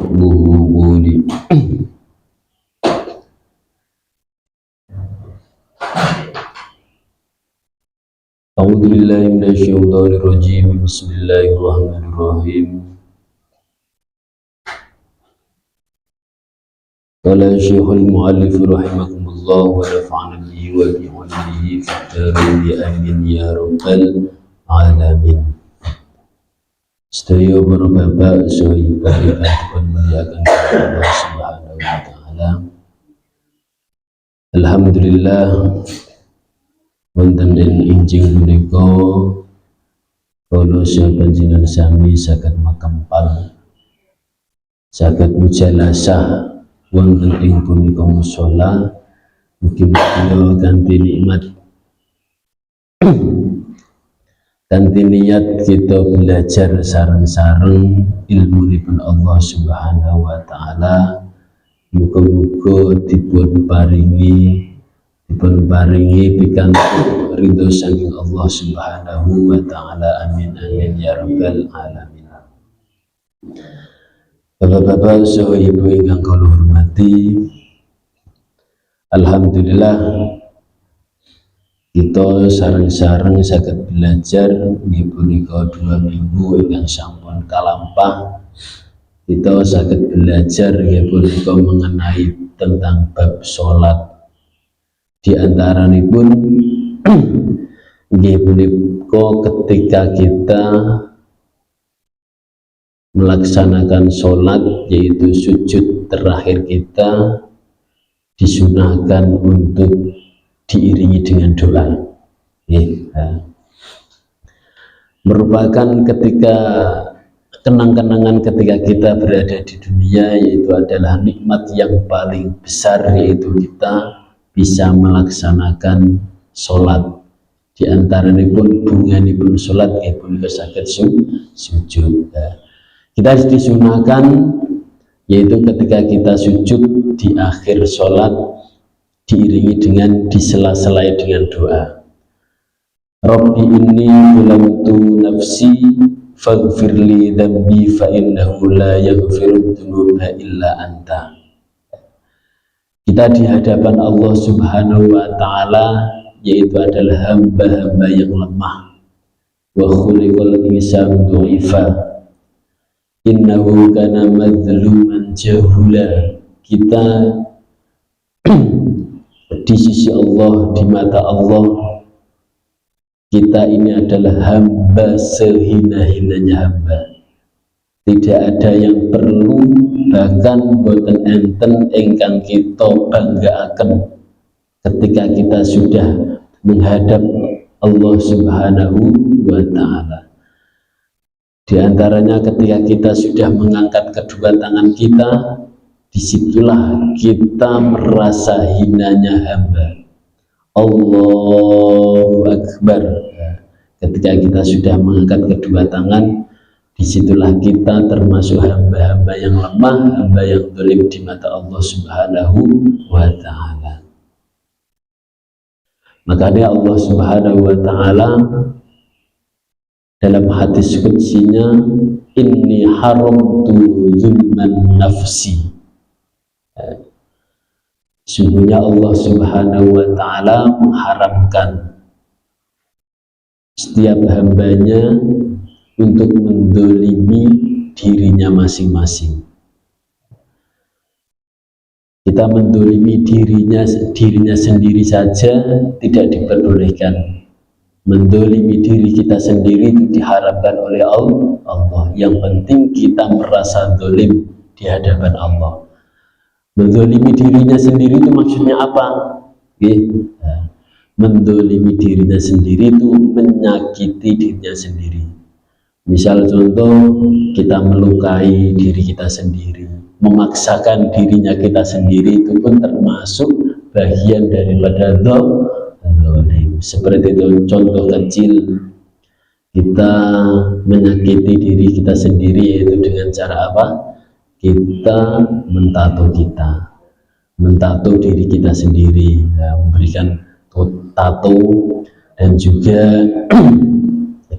Buhuli. A'udzu billahi minasyaitonir rajim. Bismillahirrahmanirrahim. Qala Syekhul Mu'allif rahimahumullah wa nafa'ana bihi wa bi 'ilmihi fid dharain amin ya rabbal alamin. Sedaya para bapak saha ibu ingkang muliakan Allah Subhanahu wa taala. Alhamdulillah wonten ing injing punika kula sapanjenengan sami saged makempal saged mujalasah wonten ing punika mushola mugi-mugi kanthi nikmat kanthi niat kita belajar sareng-sareng ilmunipun Allah Subhanahu wa taala. Muga-muga dipun paringi pikantuk ridho saking Allah Subhanahu wa taala. Amin amin ya rabbal alamin. Bapak-bapak saha ibu ingkang kula hormati, alhamdulillah kita sareng-sareng saged belajar nggih punika 2 minggu ingkang sampun kalampah. Kita saged belajar nggih punika mengenai tentang bab salat. Di antaranipun nggih punika ketika kita melaksanakan sholat, yaitu sujud terakhir kita disunahkan untuk diiringi dengan doa. Merupakan ketika kenang-kenangan ketika kita berada di dunia, yaitu adalah nikmat yang paling besar, yaitu kita bisa melaksanakan sholat. Di antaranipun bunganipun sholat pun saged sujud. Kita disunahkan yaitu ketika kita sujud di akhir sholat diiringi dengan disela-selai dengan doa. Rabbi inni zalamtu nafsi faghfirli dzambi fa innahu la yaghfiru dzunuba illa anta. Kita di hadapan Allah Subhanahu wa taala, yaitu adalah hamba-hamba yang lemah. Wa khuliqal insanu dha'ifa innahu kana madzluman jahula. Kita di sisi Allah, di mata Allah, kita ini adalah hamba sehina-hinanya hamba. Tidak ada yang perlu, bahkan boten enten ingkang kita banggaaken ketika kita sudah menghadap Allah Subhanahu wa taala. Di antaranya ketika kita sudah mengangkat kedua tangan kita, disitulah kita merasa hinanya hamba. Allahu Akbar. Ketika kita sudah mengangkat kedua tangan, disitulah kita termasuk hamba-hamba yang lemah, hamba yang zalim di mata Allah Subhanahu wa ta'ala. Makanya Allah Subhanahu wa ta'ala dalam hadis qudsinya, inni haramtu zulman nafsi. Sungguhnya Allah Subhanahu wa ta'ala mengharamkan setiap hambanya untuk mendolimi dirinya masing-masing. Kita mendolimi dirinya sendiri saja tidak diperbolehkan. Mendolimi diri kita sendiri itu diharapkan oleh Allah. Yang penting kita merasa dolim di hadapan Allah. Mendolimi dirinya sendiri itu maksudnya apa? Mendolimi dirinya sendiri itu menyakiti dirinya sendiri. Misal contoh, kita melukai diri kita sendiri, memaksakan dirinya kita sendiri, itu pun termasuk bagian daripada zalim. Seperti itu contoh kecil, kita menyakiti diri kita sendiri, yaitu dengan cara apa? Kita mentato diri kita sendiri, memberikan tato, dan juga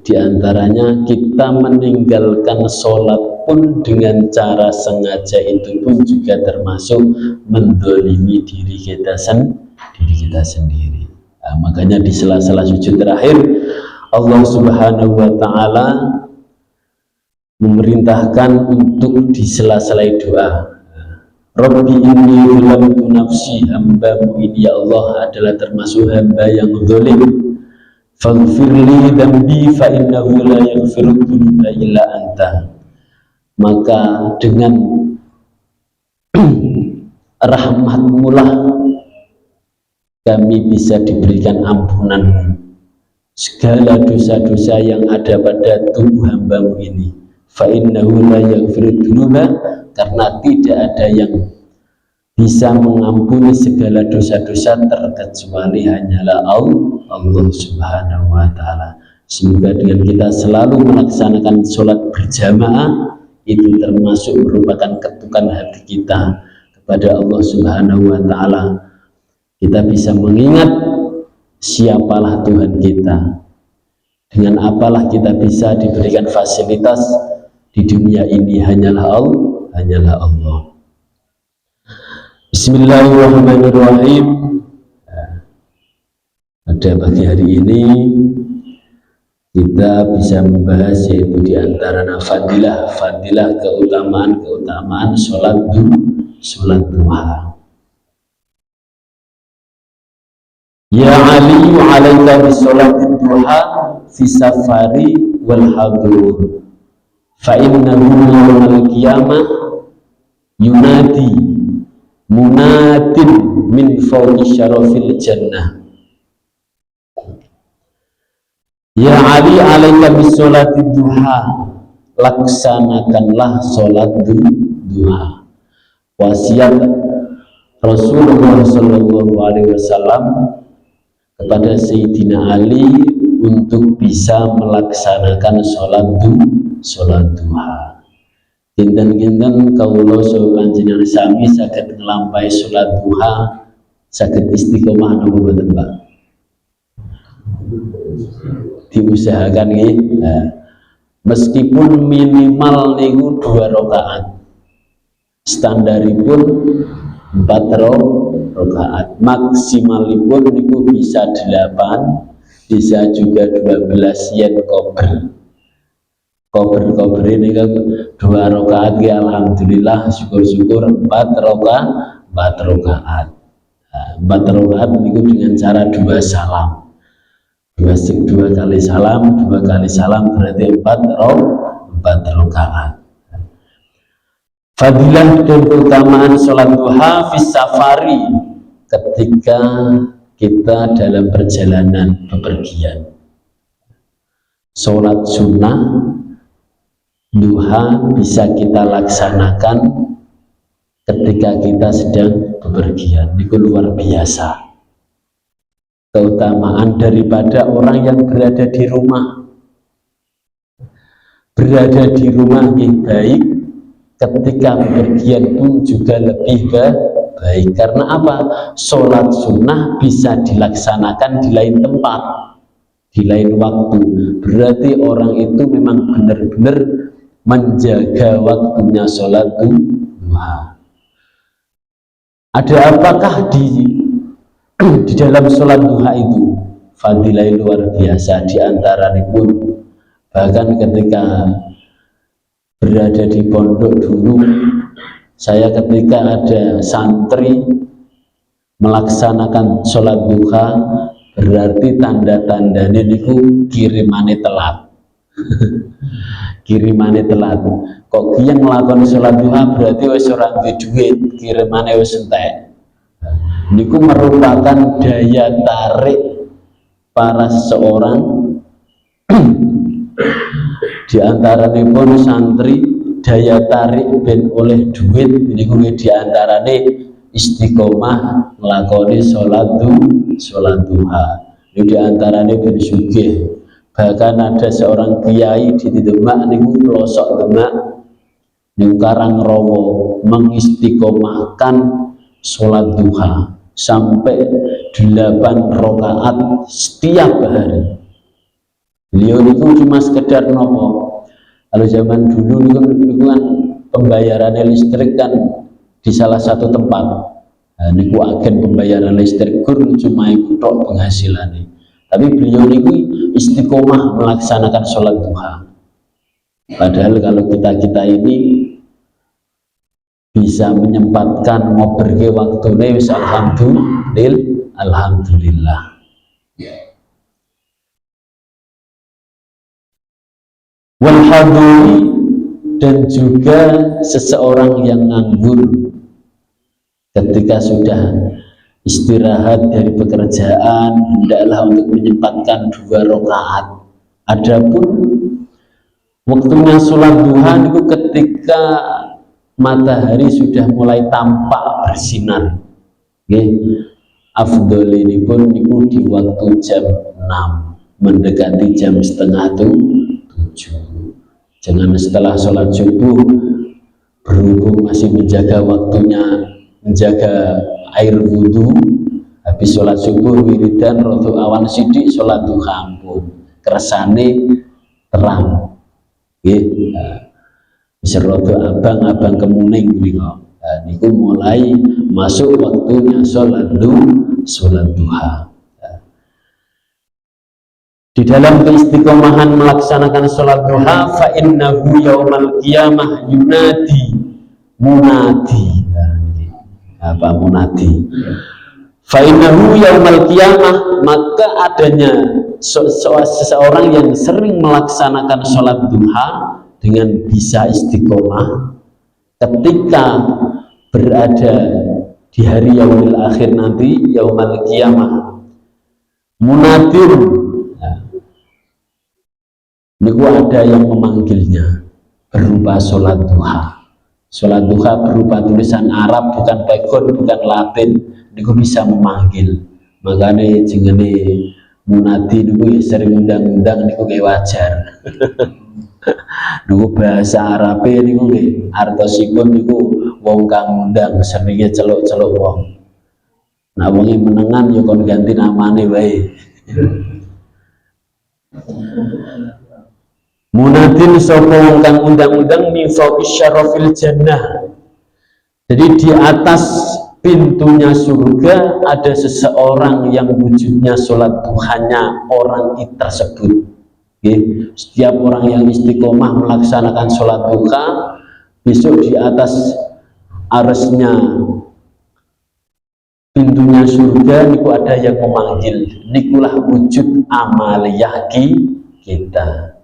diantaranya kita meninggalkan sholat walaupun dengan cara sengaja itu pun juga termasuk mendolimi diri kita sendiri. Nah, makanya di sela-sela sujud terakhir Allah Subhanahu wa Ta'ala memerintahkan untuk di sela-sela doa, Rabbi inni zalamtu nafsi, hambamu ini ya Allah adalah termasuk hamba yang zalim, faghfirli dzambi fa innahu la yaghfiru dzunuba illa anta. Maka dengan rahmatmu lah kami bisa diberikan ampunan segala dosa-dosa yang ada pada tubuh hambamu ini. Fa innahu la yaghfiru dzunuba, karena tidak ada yang bisa mengampuni segala dosa-dosa terkecuali hanyalah Allah Subhanahu wa Ta'ala. Semoga dengan kita selalu melaksanakan sholat berjamaah itu termasuk merupakan ketukan hati kita kepada Allah Subhanahu wa Ta'ala. Kita bisa mengingat siapalah Tuhan kita, dengan apalah kita bisa diberikan fasilitas di dunia ini, hanyalah Allah. Bismillahirrahmanirrahim. Pada pagi hari ini kita bisa membahas yaitu di antara fadilah keutamaan sholat duha. Ya Ali alaika bisolati duha fi safari wal hadur, fa innahu yawmal qiyamah yunadi munadin min fawqi syarafil jannah. Ya Ali alaika bisolati duha, laksanakanlah sholat duha. Wasiat Rasulullah Shallallahu Alaihi Wasallam kepada Sayyidina Ali untuk bisa melaksanakan sholat duha. Kinten-kinten kawula saha panjenengan sami saged nglampahi sholat duha, saged istiqomah napa mboten, Pak? Diusahakan nggih. Nah, meskipun minimal niku 2 rakaat, standaripun 4 rakaat, maksimalipun niku bisa 8, bisa juga 12 yen kober ini kan 2 rakaat ya alhamdulillah, syukur-syukur 4 rakaat. 4 rakaat niku dengan cara 2 salam. 2 kali salam, 2 kali salam berarti 4 rakaat. Fadilah dan keutamaan sholat duha fis safari, ketika kita dalam perjalanan bepergian. Sholat sunnah duha bisa kita laksanakan ketika kita sedang bepergian. Itu luar biasa keutamaan daripada orang yang berada di rumah. Berada di rumah yang baik, ketika bepergian pun juga lebih baik. Karena apa? Sholat sunnah bisa dilaksanakan di lain tempat, di lain waktu. Berarti orang itu memang benar-benar menjaga waktunya sholat duha. Ada apakah di dalam sholat duha itu? Fadilah luar biasa. Di antara pun bahkan ketika berada di pondok dulu, saya ketika ada santri melaksanakan sholat duha, berarti tanda-tandanya niku kirimane telat. Kirimane telat. Kok yang melakukan sholat duha berarti wis ora duwe duit, kirimane wis entek. Niku merupakan daya tarik para seorang di antaranipun santri, daya tarik ben oleh duit niku di antarane istiqomah nglakoni sholat duha. Ini di antarane ben sugih. Bahkan ada seorang kiai di Demak niku pelosok Demak niku Karangrowo mengistiqomahkan sholat duha sampai 8 rakaat setiap hari. Beliau itu cuma sekedar nopo Kalau zaman dulu niku kan pembayaran listrik kan di salah satu tempat. Nah, niku agen pembayaran listrik kur cuma iku tok penghasilannya. Tapi beliau niku istiqomah melaksanakan sholat duha. Padahal kalau kita ini bisa menyempatkan ngobrol waktu wis alhamdulillah. Wal haduri, dan juga seseorang yang nganggur ketika sudah istirahat dari pekerjaan hendaklah untuk menyempatkan 2 rakaat. Adapun waktunya sholat duha itu ketika matahari sudah mulai tampak bersinar. Afdol ini pun niku di waktu jam 6 mendekati jam setengah 7. Jangan setelah sholat subuh, berhubung masih menjaga waktunya, menjaga air wudhu, habis sholat subuh wiridan rodo awan sidik sholat duha ampun keresane terang. Bisa rodo abang kemuning niku mulai masuk waktunya sholat duha. Di dalam keistiqomahan melaksanakan sholat duha, fa innahu yaumal qiyamah munadi. Apa munadi? Fa innahu yaumal qiyamah, maka adanya seseorang yang sering melaksanakan sholat duha dengan bisa istiqomah ketika berada di hari yaumil akhir nanti, yaumal qiyamah, munadir. Niku ada yang memanggilnya berupa sholat duha. Sholat duha berupa tulisan Arab, bukan pegon, bukan Latin. Niku bisa memanggil. Makanya jengene munadi niku sering undang-undang niku kayak wajar. Niku bahasa Arab niku nggih artosipun niku wong kang undang seringe celuk-celuk wong. Nah wonge menengan ya kon ganti namane wae. Munadin sapa wong kang undang-undang min fawqi syarafil jannah. Jadi di atas pintunya surga ada seseorang yang wujudnya sholat duhanya orang itu tersebut. Setiap orang yang istiqomah melaksanakan sholat duha, besok di atas arasnya pintunya surga niku ada yang memanggil. Nikulah wujud amaliyah kita.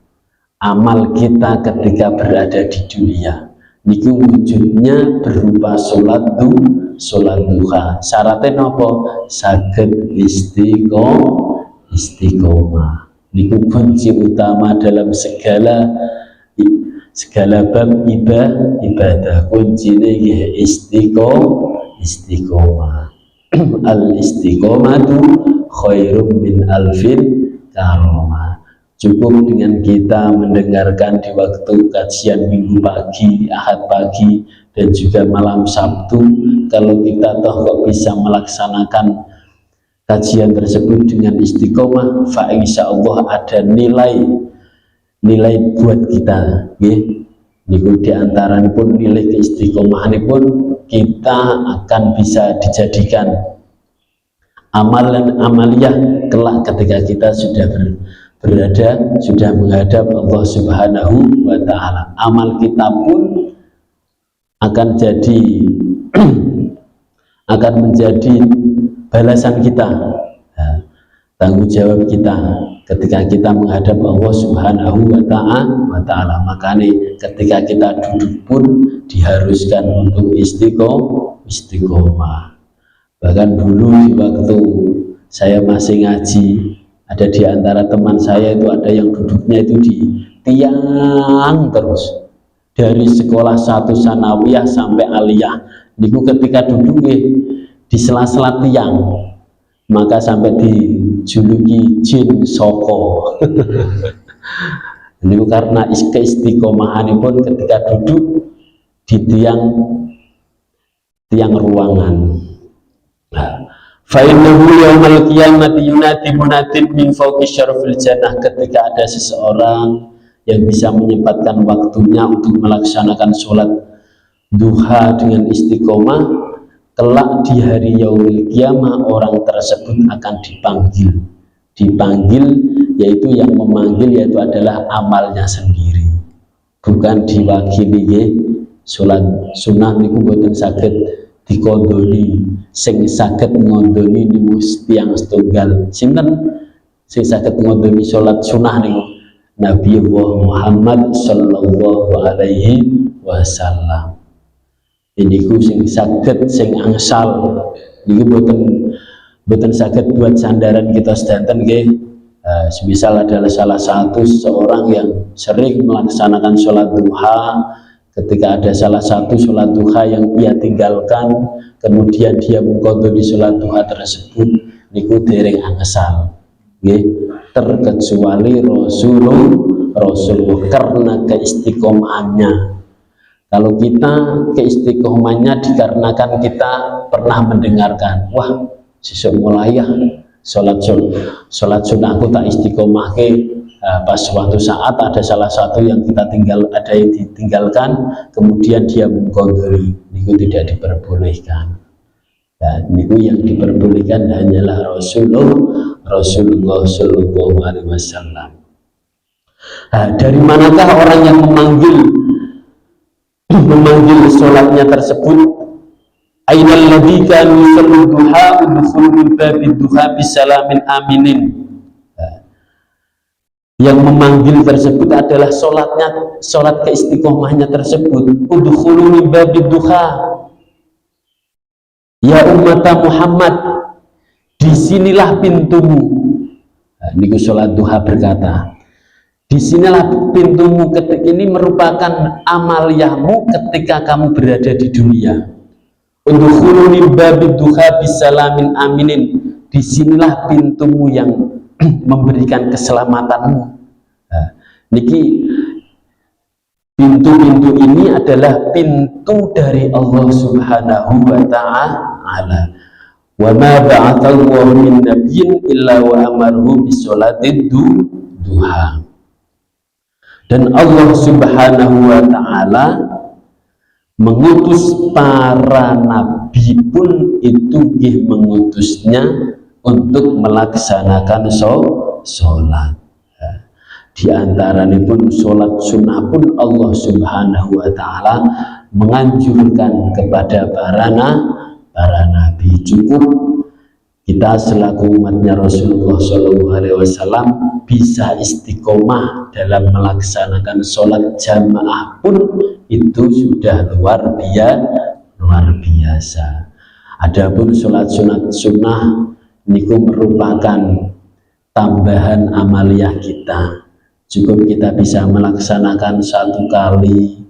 Amal kita ketika berada di dunia niku wujudnya berupa sholat duha. Syaratnya apa? Saged istiqomah. Niku kunci utama dalam segala bab ibadah. Kuncinya istiqomah. Al istiqomatu khairum min alfin karomah. Cukup dengan kita mendengarkan di waktu kajian minggu pagi, ahad pagi, dan juga malam Sabtu. Kalau kita toh kok bisa melaksanakan kajian tersebut dengan istiqomah, fa insya Allah ada nilai buat kita. Niku diantara pun nilai keistiqomahan pun kita akan bisa dijadikan amaliyah kelak ketika kita sudah sudah menghadap Allah Subhanahu wa ta'ala. Amal kita pun akan menjadi balasan kita, tanggung jawab kita ketika kita menghadap Allah Subhanahu wa ta'ala. Makanya ketika kita duduk pun diharuskan untuk istiqomah. Bahkan dulu di waktu saya masih ngaji, ada di antara teman saya itu ada yang duduknya itu di tiang terus dari sekolah 1 sanawiyah sampai aliyah. Niku ketika duduk di sela-sela tiang, maka sampai dijuluki jin soko. Niku karena keistiqomahan pun ketika duduk di tiang ruangan. Fa'innahu yawmal qiyamati yunadi munadin min fawqi syarafil jannah. Ketika ada seseorang yang bisa menyempatkan waktunya untuk melaksanakan sholat duha dengan istiqomah, kelak di hari yaumil qiyamah orang tersebut akan dipanggil, yaitu yang memanggil yaitu adalah amalnya sendiri, bukan diwakili ya. Sholat sunnah niku boten saged dikondoni, sing saged ngondoni niku tiyang setunggal. Sinten sing saged ngondoni sholat sunnah niku? Nabi Muhammad sallallahu alaihi wasallam. Ini ku sing saged, sing angsal niku boten saged buat sandaran kita sedanten nggih. Semisal adalah salah satu seorang yang sering melaksanakan sholat duha, ketika ada salah satu sholat duha yang ia tinggalkan, kemudian dia mengkodoni sholat duha tersebut, niku dereng angsal nggih, terkecuali Rasulullah karena keistiqomahannya. Kalau kita keistiqomahannya dikarenakan kita pernah mendengarkan, wah sesuk mulai ya sholat sunnah aku tak istiqomah ke, pas suatu saat ada salah satu yang ada yang ditinggalkan, kemudian dia mengkodori, itu tidak diperbolehkan. Dan itu yang diperbolehkan hanyalah Rasulullah Shallallahu Alaihi Wasallam. Dari manakah orang yang memanggil sholatnya tersebut? Ainal ladzi kanu yusallu duha udkhulu babid duha bisalamin aminin. Yang memanggil tersebut adalah sholat keistiqomahnya tersebut. Udkhulu min babid duha. Ya umat Muhammad, disinilah pintumu. Niku sholat duha berkata, disinilah pintumu. Ketika ini merupakan amaliyahmu ketika kamu berada di dunia. Udkhulu min babid duha bisalamin aminin. Disinilah pintumu yang memberikan keselamatanmu. Niki pintu-pintu ini adalah pintu dari Allah Subhanahu wa ta'ala. Wa ma ba'athallahu min nabiyyin illa wa amaruhu bisolatid duha. Dan Allah Subhanahu wa ta'ala mengutus para nabi pun itu mengutusnya untuk melaksanakan sholat. Di antaranya pun sholat sunnah pun Allah Subhanahu wa ta'ala menganjurkan kepada para nabi. Cukup kita selaku umatnya Rasulullah SAW bisa istiqomah dalam melaksanakan sholat jamaah pun itu sudah luar biasa. Adapun sholat sunnah niku merupakan tambahan amaliyah kita. Cukup kita bisa melaksanakan 1 kali,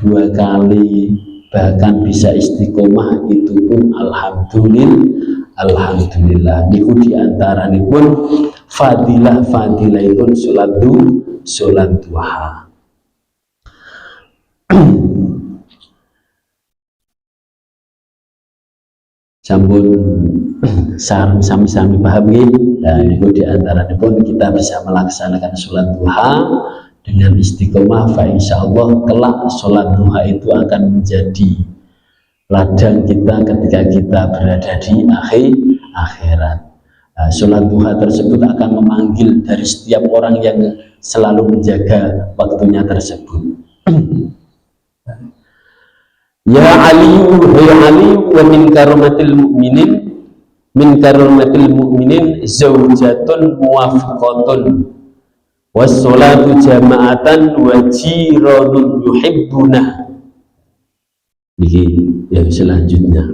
2 kali, bahkan bisa istiqomah, itu pun alhamdulillah. Niku diantara pun fadilah pun sholat duha. Sampun sami-sami paham nggih. Dan itu diantara pun kita bisa melaksanakan sholat duha dengan istiqomah, fa insyaallah kelak sholat duha itu akan menjadi ladang kita ketika kita berada di akhirat. Sholat duha tersebut akan memanggil dari setiap orang yang selalu menjaga waktunya tersebut. Ya Ali, wa min karomatil mu'minin zaujatun muwafiqatun wassolatu jama'atan wa jiranun yuhibbuna. Ini yang selanjutnya.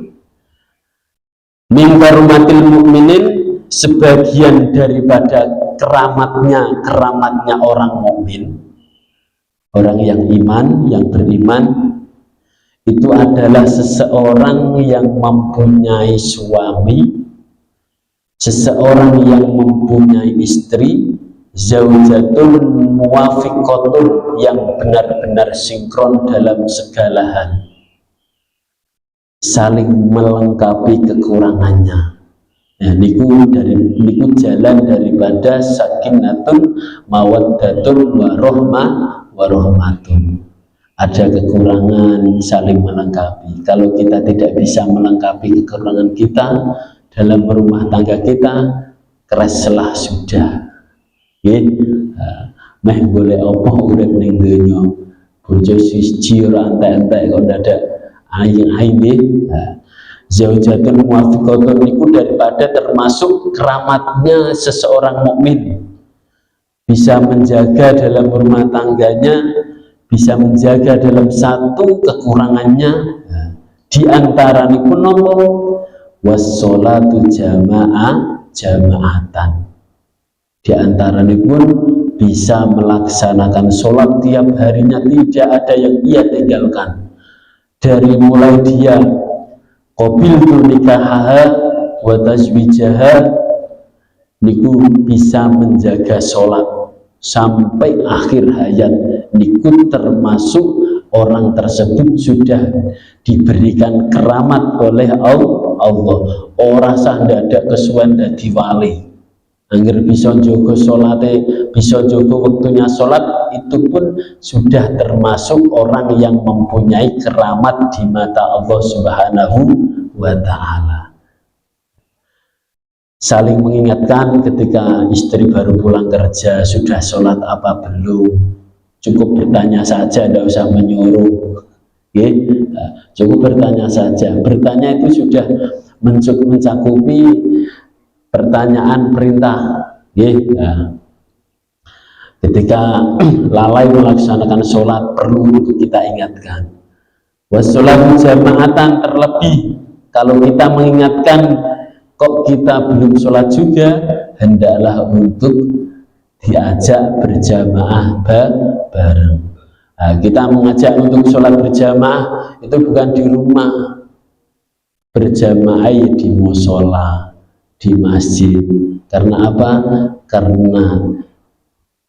Min karomatil mu'minin, sebagian daripada keramatnya orang mukmin, orang yang beriman, itu adalah seseorang yang mempunyai suami, seseorang yang mempunyai istri, zaujatun muwafiqatun, yang benar-benar sinkron dalam segala hal, saling melengkapi kekurangannya. niku jalan daripada sakinatun mawaddatun warahmatun. Ada kekurangan, saling melengkapi. Kalau kita tidak bisa melengkapi kekurangan kita dalam rumah tangga kita, kereslah sudah. Meh boleh apa urip ning donya, bojo siji ora entek-entek kok dadak aing-aing nggih. Zaujatun muwafiqatun niku daripada termasuk keramatnya seseorang mukmin, bisa menjaga dalam rumah tangganya, bisa menjaga dalam satu kekurangannya. Di antara niku nopo wassolatu jamaatan. Di antara niku bisa melaksanakan sholat tiap harinya, tidak ada yang ia tinggalkan. Dari mulai dia qabiltu nikahaha wa tazwijaha niku bisa menjaga sholat sampai akhir hayat, niku termasuk orang tersebut sudah diberikan keramat oleh Allah. Orang sah ndak kesuwen dadi wali, angger bisa jaga salate, bisa jaga waktunya sholat, itu pun sudah termasuk orang yang mempunyai keramat di mata Allah Subhanahu wa ta'ala. Saling mengingatkan ketika istri baru pulang kerja, sudah sholat apa belum, cukup bertanya saja, tidak usah menyuruh. Cukup bertanya saja. Bertanya itu sudah mencakupi pertanyaan perintah. Ketika lalai melaksanakan sholat, perlu untuk kita ingatkan. Wassolatu jamaatan, terlebih kalau kita mengingatkan kok kita belum sholat juga, hendaklah untuk diajak berjamaah bareng. Kita mengajak untuk sholat berjamaah itu bukan di rumah, berjamaah di musola, di masjid. Karena apa? Karena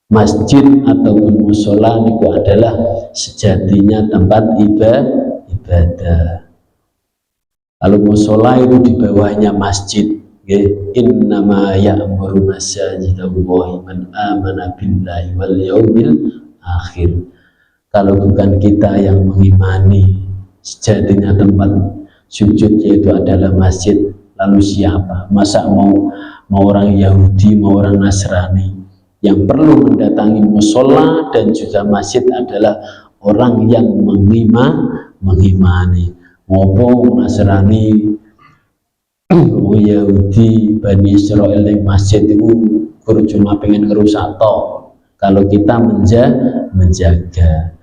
masjid ataupun musola itu adalah sejatinya tempat ibadah. Kalau musola itu di bawahnya masjid. Innama ya'muru masajidallahi man amana billahi wal yaumil akhir. Kalau bukan kita yang mengimani sejatinya tempat sujud yaitu adalah masjid, lalu siapa? Masa mau orang Yahudi, mau orang Nasrani? Yang perlu mendatangi musola dan juga masjid adalah orang yang mengimani. Maupun Nasrani, Yahudi, Bani Israel yang masjid itu cuma pengen ngerusak toh. Kalau kita menjaga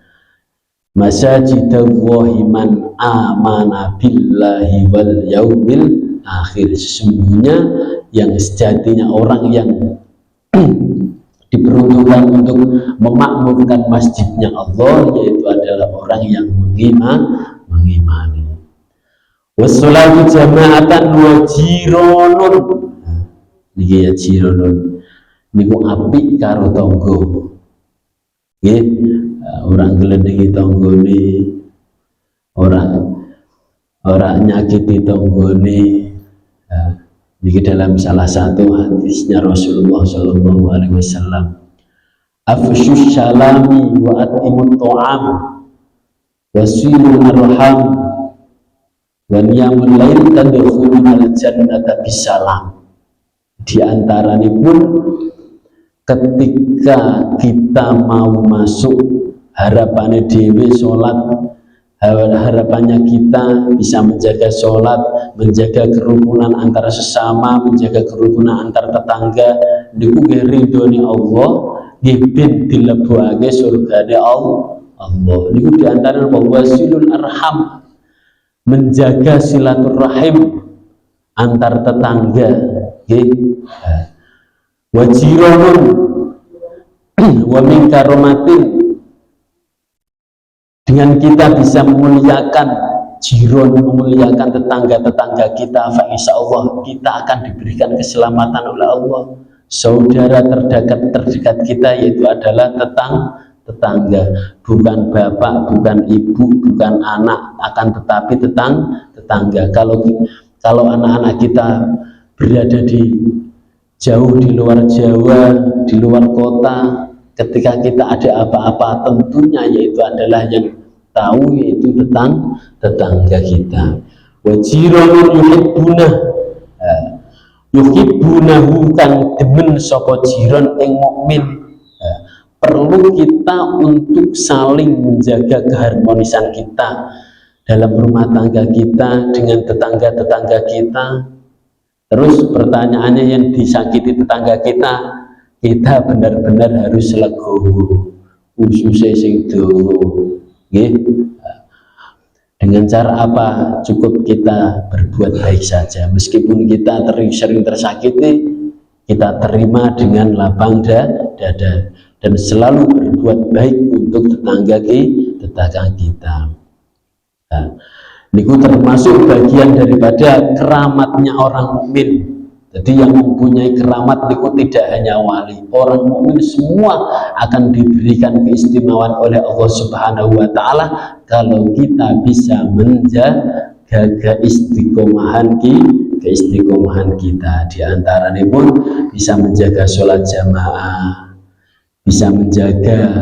masajidallahi man amana billahi wal yaumil akhir, sesungguhnya yang sejatinya orang yang diperuntukkan untuk memakmurkan masjidnya Allah, yaitu adalah orang yang mengimani. Wassolatu jamaatan wa jironun. Niki ya jironun niku apik karo tangga. Nggih, orang gledhengi tanggane, orang nyakiti tanggane. Niki dalam salah satu hadisnya Rasulullah Shallallahu Alaihi Wasallam, afsyus salami wa atimut ta'am wasilul arham wa niyamul lail tadkhulul jannata bisalam. Di antara ini pun ketika kita mau masuk, harapannya dewi sholat, harapannya kita bisa menjaga sholat, menjaga kerukunan antara sesama, menjaga kerukunan antar tetangga, niku ridhone Allah, nggih dilebuake surgane Allah. Niku di antara wasilul arham, menjaga silaturahim antar tetangga, wajironun wa min karomatin, dengan kita bisa memuliakan jiron, memuliakan tetangga-tetangga kita, fa insya Allah kita akan diberikan keselamatan oleh Allah. Saudara terdekat kita yaitu adalah tetangga, bukan bapak, bukan ibu, bukan anak, akan tetapi tetangga. Kalau anak-anak kita berada jauh di luar Jawa, di luar kota, ketika kita ada apa-apa tentunya yaitu adalah yang tahu yaitu tetangga kita. Wa jiranun yuhibbunahu kang demen sapa jiran ing mukmin. Perlu kita untuk saling menjaga keharmonisan kita dalam rumah tangga kita dengan tetangga-tetangga kita. Terus pertanyaannya, yang disakiti tetangga kita benar-benar harus legowo, ususe sing dawa. Nggih. Dengan cara apa? Cukup kita berbuat baik saja. Meskipun kita sering tersakiti, kita terima dengan lapang dada dan selalu berbuat baik untuk tetangga kita. Nah, niku termasuk bagian daripada keramatnya orang mukmin. Jadi yang mempunyai keramat niku tidak hanya wali, orang mukmin semua akan diberikan keistimewaan oleh Allah Subhanahu wa taala kalau kita bisa menjaga keistiqomahan kita. Di antaranya pun bisa menjaga sholat jamaah, bisa menjaga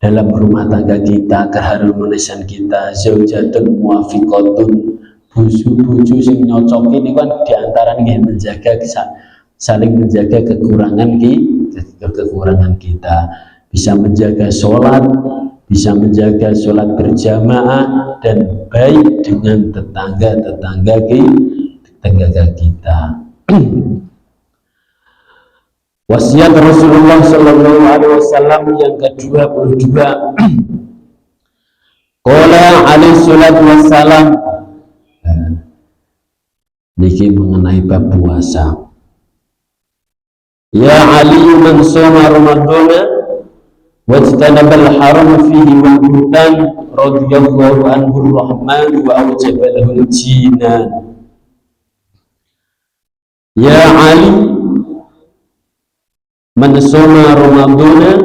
dalam rumah tangga kita keharmonisan kita, zaujatun muwafiqatun, buju sing nyocok ini kan diantaranya menjaga, saling menjaga kekurangan kita, bisa menjaga sholat, bisa menjaga sholat berjamaah dan baik dengan tetangga kita. Wasiat Rasulullah Shallallahu Alaihi Wasallam yang ke-22. Qala alaihi salatu wassalam, niki mengenai bab puasa. Ya Ali, man shoma Ramadhana wajtanaba al-haram fihi wal buhtan radhiyallahu anhu ar-rahman wa awjaba lahu al-jinan. Ya Ali, man shoma Ramadhana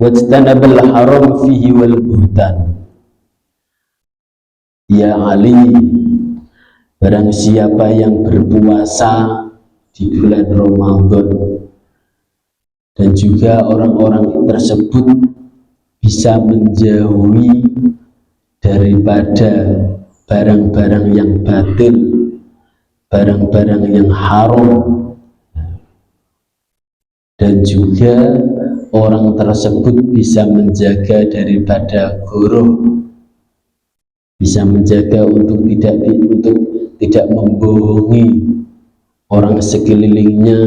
wajtanaba al-haram fihi wal buhtan. Ya Ali, barang siapa yang berpuasa di bulan Ramadan dan juga orang-orang tersebut bisa menjauhi daripada barang-barang yang batil, barang-barang yang haram, dan juga orang tersebut bisa menjaga daripada goroh, bisa menjaga untuk tidak membohongi orang sekelilingnya,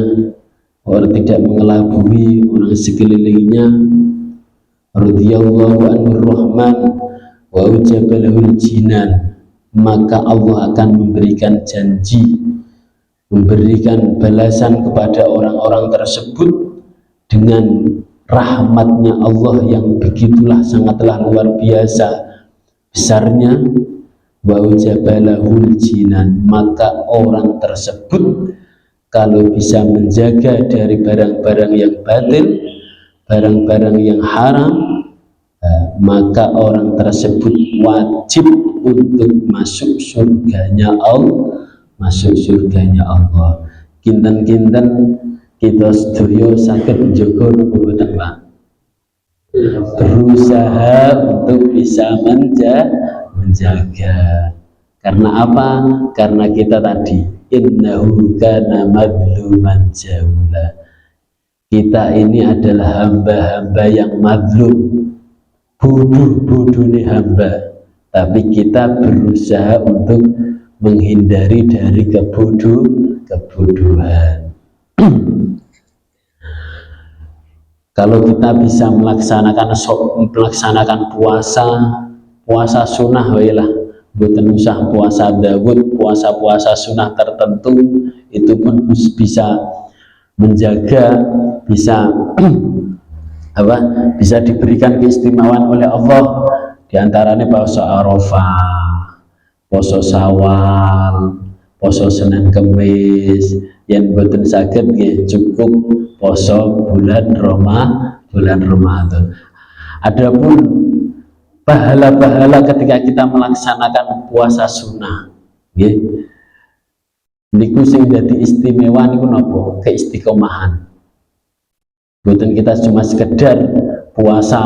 orang tidak mengelabui orang sekelilingnya. Radhiyallahu anhu rahman wa ujaba lahul jinan, maka Allah akan memberikan janji, memberikan balasan kepada orang-orang tersebut dengan rahmatnya Allah yang begitulah sangatlah luar biasa besarnya. Wa ujabalahul jinan, maka orang tersebut kalau bisa menjaga dari barang-barang yang batil, barang-barang yang haram, maka orang tersebut wajib untuk masuk surganya Allah. Kinten-kinten kita sedaya saged njaga napa boten, Pak? Berusaha untuk bisa menjaga. Karena apa? Karena kita tadi innahu kana madluman jahula. Kita ini adalah hamba-hamba yang madlum, bodoh nih hamba, tapi kita berusaha untuk menghindari dari kebodohan. Kalau kita bisa melaksanakan puasa sunnah lah, bukan usah puasa Daud, puasa sunnah tertentu, itu pun bisa menjaga, bisa bisa diberikan keistimewaan oleh Allah. Di antaranya puasa Arafah, puasa Syawal, puasa Senin Kemis, yang boten saged nggih cukup puasa bulan Ramadan. Adapun pahala-pahala ketika kita melaksanakan puasa sunnah, nggih, Niku sing dadi istimewa niku napa? Keistiqomahan. Boten kita cuma sekedar puasa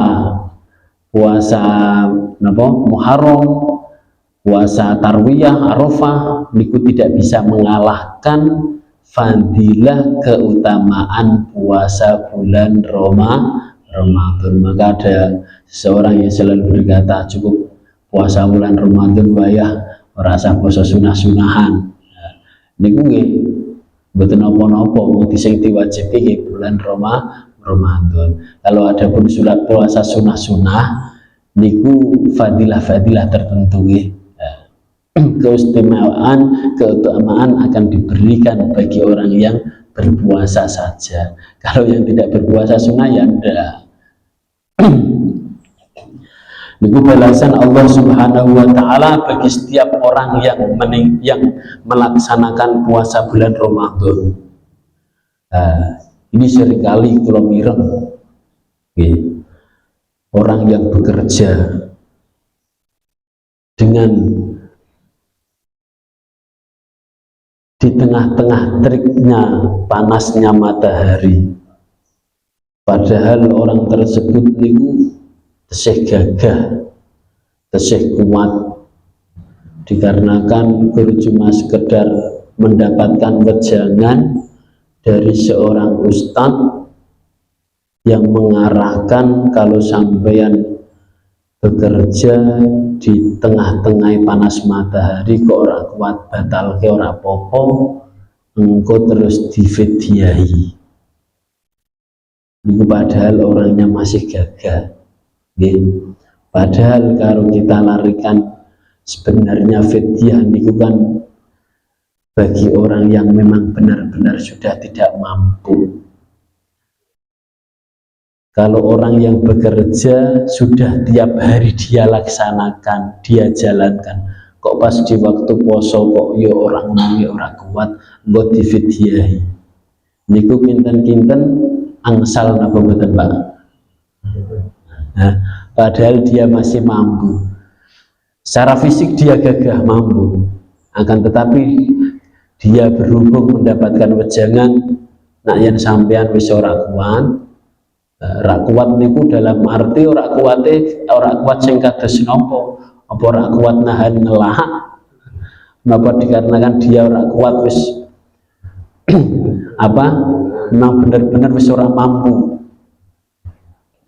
napa Muharram, puasa Tarwiyah, Arafah niku tidak bisa mengalahkan fadilah keutamaan puasa bulan Ramadan. Maka ada seseorang yang selalu berkata, cukup puasa bulan Ramadan wayah ora usah puasa sunah-sunahan. Niku nggih mboten napa-napa, wong sing diwajibi nggih bulan Ramadan. Kalau ada pun surat puasa sunah-sunah niku fadilah-fadilah tertentu nggih. Keutamaan akan diberikan bagi orang yang berpuasa saja. Kalau yang tidak berpuasa sunnah ya enggak. Niku balasan Allah Subhanahu wa taala bagi setiap orang yang melaksanakan puasa bulan Ramadan. Ini seringkali kula mireng orang yang bekerja dengan di tengah-tengah teriknya panasnya matahari, padahal orang tersebut niku tesih gagah, tesih kuat, dikarenakan cuma sekedar mendapatkan wejangan dari seorang ustadz yang mengarahkan kalau sampeyan bekerja di tengah-tengah panas matahari kok ora kuat batal ke ora popo, engkau terus difidyahi. Niku padahal orangnya masih gagah. Padahal kalau kita larikan sebenarnya fidyah niku kan bagi orang yang memang benar-benar sudah tidak mampu. Kalau orang yang bekerja sudah tiap hari dia laksanakan, dia jalankan, kok pas di waktu poso kok ya orang nami orang kuat, buat difidyahi. Niku kinten-kinten angsal napa mboten Pak? Nah, padahal dia masih mampu. Secara fisik dia gagah mampu, akan tetapi dia berhubung mendapatkan wejangan nak yen sampean wis ora kuat. Ora kuat niku dalam arti ora kuat sing kados napa, apa ora kuat nahan ngelahak, napa dikarenakan dia ora kuat wis memang benar-benar wis ora mampu.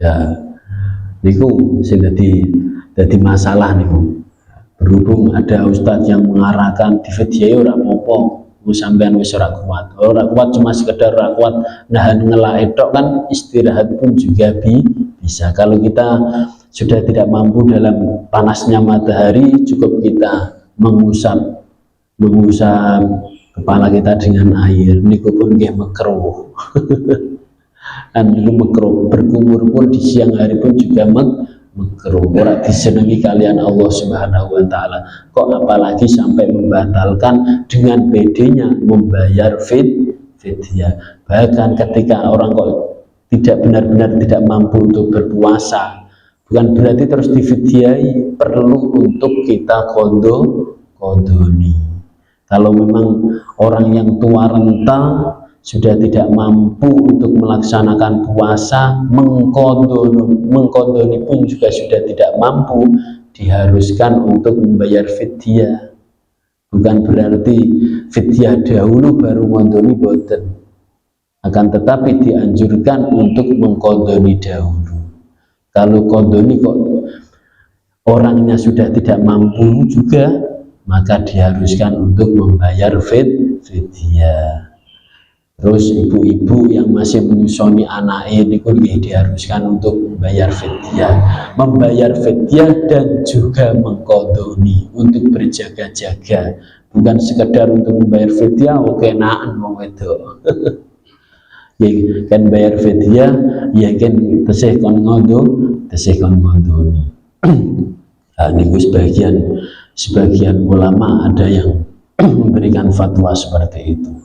Ya niku sing dadi masalah niku. Berhubung ada ustadz yang mengarahkan difidyahi ora apa-apa, sampean wis ora kuat cuma sekedar ora kuat nahan ngelak tok kan, istirahat pun juga bisa. Kalau kita sudah tidak mampu dalam panasnya matahari, cukup kita mengusap kepala kita dengan air, niku pun nggih makruh. Dan niku makruh, berkumur pun di siang hari pun juga makruh, ora disenangi kalian Allah Subhanahu wa taala. Kok apalagi sampai membatalkan dengan bedanya membayar fidyah. Bahkan ketika orang kok tidak benar-benar tidak mampu untuk berpuasa, bukan berarti terus difidyahi, perlu untuk kita kodoni. Kalau memang orang yang tua renta sudah tidak mampu untuk melaksanakan puasa, mengkodoni pun juga sudah tidak mampu, diharuskan untuk membayar fidyah. Bukan berarti fidyah dahulu baru ngodoni, boten. Akan tetapi dianjurkan untuk mengkodoni dahulu. Kalau kodoni kok orangnya sudah tidak mampu juga, maka diharuskan untuk membayar fidyah. Terus ibu-ibu yang masih menyusui anaknya niku diharuskan untuk membayar fidyah dan juga mengkodoni untuk berjaga-jaga, bukan sekedar untuk membayar fidyah oke naan wong wedok. Ya kan bayar fidyah ya kan tesih kon ngodoni. Niku sebagian ulama ada yang memberikan fatwa seperti itu.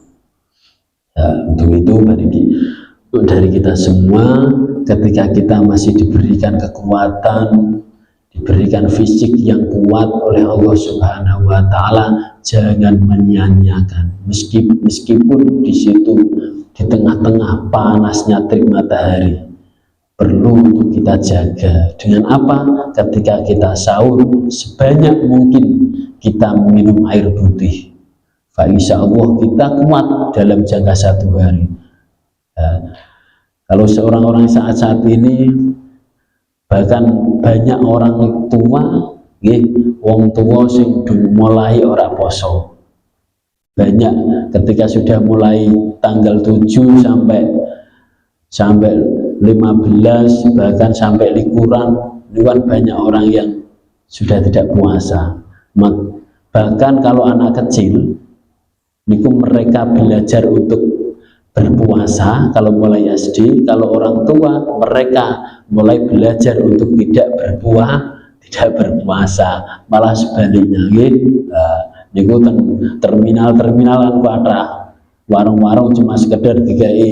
Untuk itu dari kita semua, ketika kita masih diberikan kekuatan, diberikan fisik yang kuat oleh Allah Subhanahu wa taala, jangan menyia-nyiakan. Meskipun di situ di tengah-tengah panasnya terik matahari, perlu untuk kita jaga. Dengan apa? Ketika kita sahur, sebanyak mungkin kita minum air putih. Insya Allah kita kuat dalam jangka 1 hari. Kalau seorang-orang saat ini, bahkan banyak orang tua, wong tua sing mulai ora poso. Banyak ketika sudah mulai tanggal 7 sampai 15, bahkan sampai likuran banyak orang yang sudah tidak puasa. Bahkan kalau anak kecil niku mereka belajar untuk berpuasa kalau mulai SD. Kalau orang tua mereka mulai belajar untuk tidak berpuasa, malah sebaliknya. Niku terminal-terminalan kuatah, warung-warung cuma sekedar digawe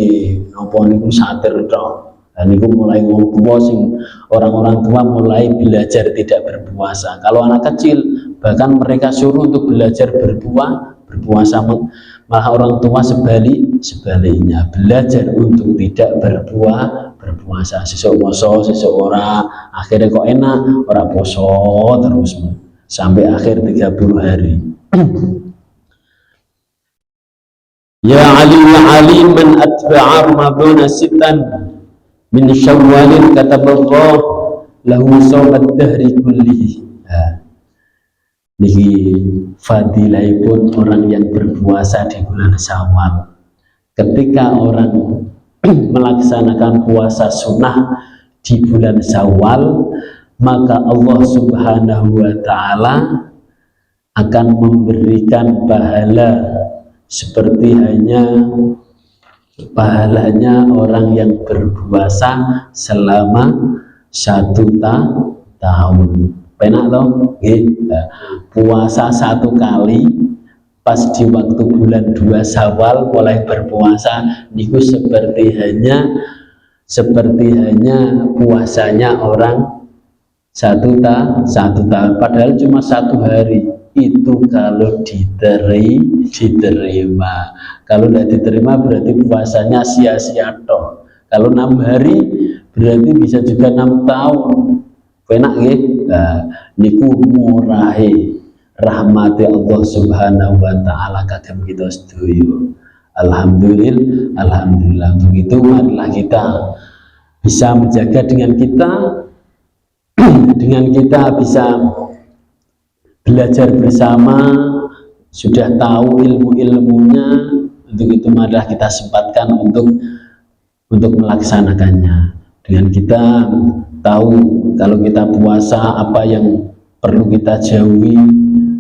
apa niku satir tok. Niku mulai wong tua sing orang-orang tua mulai belajar tidak berpuasa. Kalau anak kecil bahkan mereka suruh untuk belajar berpuasa, malah orang tua sebaliknya belajar untuk tidak berpuasa. Sesuk poso, sesuk ora, akhirnya kok enak ora poso terus sampai akhir 30 hari. Ya Ali ya Ali, man atba'a Ramadhana sitan min Syawalin kataballah lahu sawmat dahri kullihi. Niki fadilahipun orang yang berpuasa di bulan Syawal. Ketika orang melaksanakan puasa sunnah di bulan Syawal, maka Allah Subhanahu wa taala akan memberikan pahala seperti pahalanya orang yang berpuasa selama 1 tahun. Penak toh? Puasa 1 kali pas di waktu bulan 2 Syawal mulai berpuasa niku seperti hanya puasanya orang 1 tahun, padahal cuma 1 hari. Itu kalau diterima. Kalau tidak diterima berarti puasanya sia-sia toh. Kalau 6 hari berarti bisa juga 6 tahun. Penak nggih. Niku murahe rahmati Allah Subhanahu wa taala kagem kita sedaya. Alhamdulillah. Untuk itu marilah kita bisa menjaga dengan kita bisa belajar bersama, sudah tahu ilmu-ilmunya. Untuk itu marilah kita sempatkan untuk melaksanakannya. Dengan kita tahu kalau kita puasa apa yang perlu kita jauhi,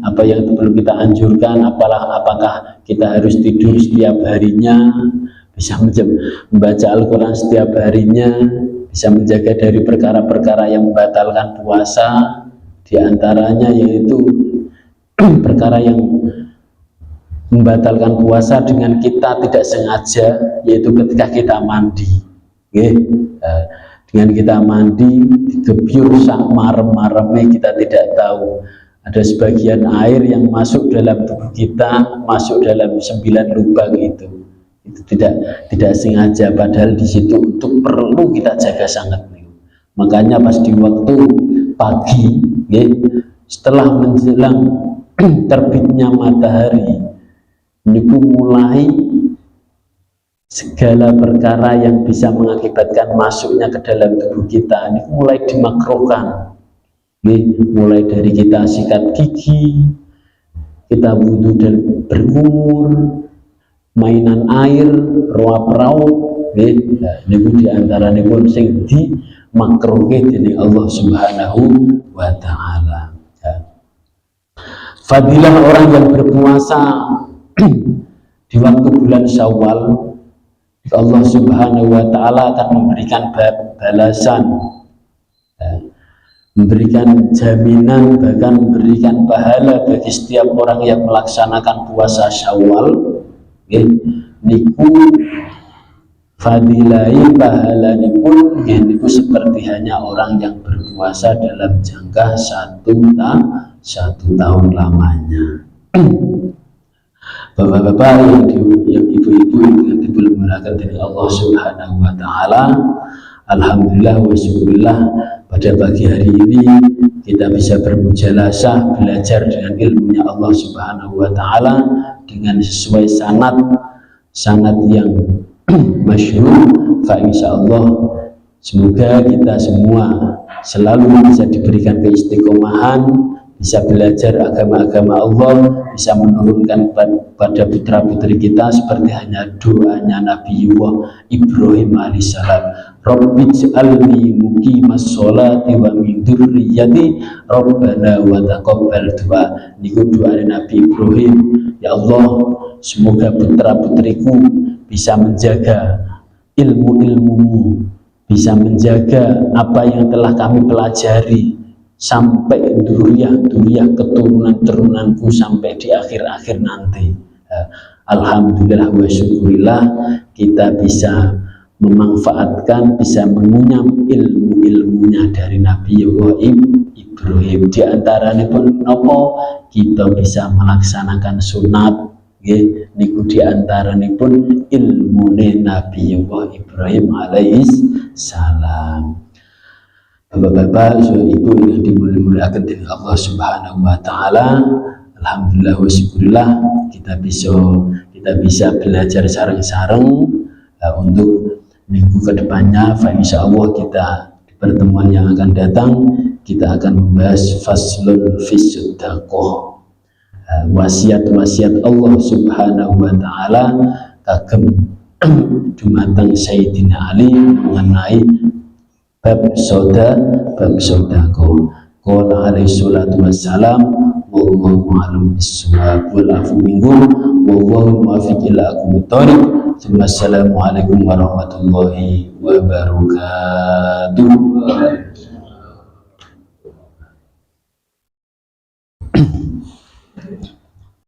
apa yang perlu kita anjurkan, apakah kita harus tidur setiap harinya, bisa membaca Al-Quran setiap harinya, bisa menjaga dari perkara-perkara yang membatalkan puasa, diantaranya yaitu perkara yang membatalkan puasa dengan kita tidak sengaja, yaitu ketika kita mandi. Dengan kita mandi digebyur sak marem-mareme, kita tidak tahu ada sebagian air yang masuk dalam tubuh kita, masuk dalam 9 lubang itu tidak sengaja, padahal di situ untuk perlu kita jaga sangat. Makanya pas di waktu pagi, setelah menjelang terbitnya matahari, niku mulai segala perkara yang bisa mengakibatkan masuknya ke dalam tubuh kita ini mulai dimakruhkan. Mulai dari kita sikat gigi, kita wudhu dan berkumur, mainan air, roap raut, niku diantara niku sing dimakruhke dening Allah Subhanahu wa taala. Fadilah orang yang berpuasa di waktu bulan Syawal, Allah Subhanahu wa taala akan memberikan balasan, memberikan jaminan, bahkan memberikan pahala bagi setiap orang yang melaksanakan puasa Syawal. Niku fadilai pahalanipun niku seperti hanya orang yang berpuasa dalam jangka satu tahun lamanya. Bapak-bapak yang ibu-ibu yang dimuliakan dari Allah Subhanahu wa taala, alhamdulillah wa syukurillah, pada pagi hari ini kita bisa bermujalasah belajar dengan ilmunya Allah Subhanahu wa taala dengan sesuai sanad yang masyhur. Fa insyaallah semoga kita semua selalu bisa diberikan keistiqomahan, bisa belajar agama-agama Allah, bisa menurunkan pada putra-putri kita seperti hanya doanya Nabiullah Ibrahim alaihissalam. Rabbij'alni muqimas sholati wa min dzurriyyati rabbana wa taqabbal du'a. Niku doa Nabi Ibrahim, ya Allah, semoga putra-putriku bisa menjaga ilmu-ilmumu, bisa menjaga apa yang telah kami pelajari sampai duriah keturunan-turunanku sampai di akhir-akhir nanti. Alhamdulillah wa syukurillah kita bisa memanfaatkan, bisa mengunyam ilmu-ilmunya dari Nabi Ibrahim. Di antaranya pun nopo kita bisa melaksanakan sunat, niku di antaranya pun ilmune Nabi Ibrahim alaihis salam. Bapak-bapak, ibu yang dimuliakan dari Allah Subhanahu wa taala, alhamdulillah wa syukurillah kita bisa belajar sareng-sareng untuk minggu kedepannya. Insyaallah kita di pertemuan yang akan datang kita akan membahas faslun fis sedekah, wasiat-wasiat Allah Subhanahu wa taala kagem dumateng Sayyidina Ali mengenai bab sodako. Qala alaihi salatu wassalam, wallahu a'lam bis-shawab wal afu minkum wallahu muwaffiq ila aqwamit thoriq. Assalamualaikum warahmatullahi wabarakatuh.